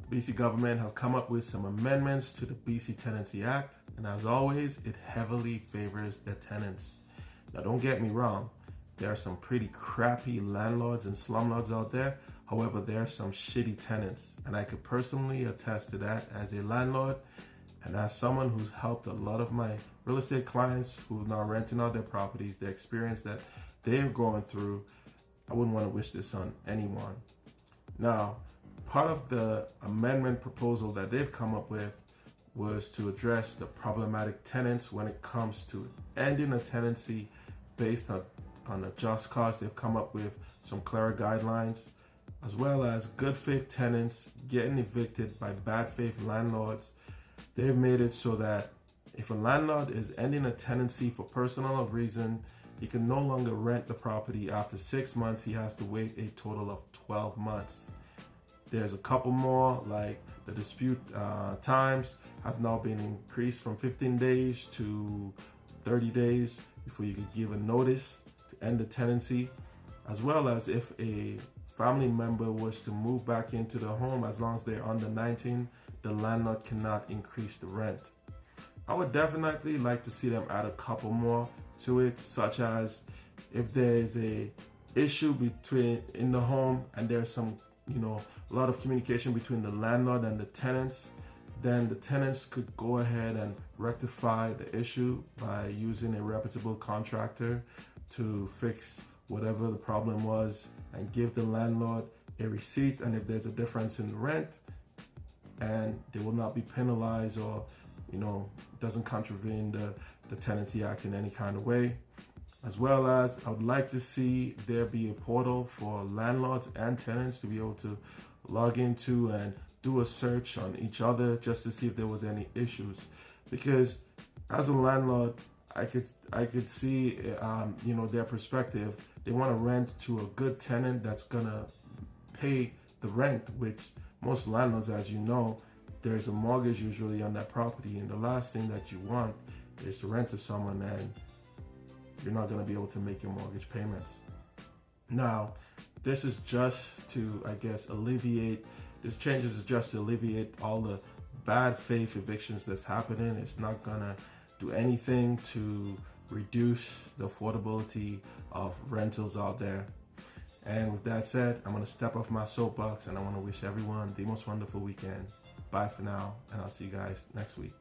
BC government have come up with some amendments to the BC Tenancy Act, and as always, it heavily favors the tenants. Now, don't get me wrong, there are some pretty crappy landlords and slumlords out there. However, there are some shitty tenants, and I could personally attest to that as a landlord and as someone who's helped a lot of my real estate clients who are now renting out their properties. The experience that they're going through, I wouldn't want to wish this on anyone. Now, part of the amendment proposal that they've come up with was to address the problematic tenants when it comes to ending a tenancy based on a just cause. They've come up with some clearer guidelines, as well as good faith tenants getting evicted by bad faith landlords. They've made it so that if a landlord is ending a tenancy for personal reason, he can no longer rent the property. After 6 months, he has to wait a total of 12 months. There's a couple more, like the dispute times has now been increased from 15 days to 30 days before you could give a notice to end the tenancy, as well as if a family member was to move back into the home, as long as they're under 19, the landlord cannot increase the rent. I would definitely like to see them add a couple more to it, such as if there is a issue in the home and there's some, a lot of communication between the landlord and the tenants, then the tenants could go ahead and rectify the issue by using a reputable contractor to fix whatever the problem was and give the landlord a receipt. And if there's a difference in rent, and they will not be penalized, or doesn't contravene the Tenancy Act in any kind of way. As well as, I would like to see there be a portal for landlords and tenants to be able to log into and do a search on each other just to see if there was any issues. Because as a landlord, I could see their perspective. They want to rent to a good tenant that's gonna pay the rent, which most landlords, as you know, there's a mortgage usually on that property, and the last thing that you want is to rent to someone and you're not going to be able to make your mortgage payments. Now, this is just to, this changes is just to alleviate all the bad faith evictions that's happening. It's not going to do anything to reduce the affordability of rentals out there. And with that said, I'm going to step off my soapbox, and I want to wish everyone the most wonderful weekend. Bye for now, and I'll see you guys next week.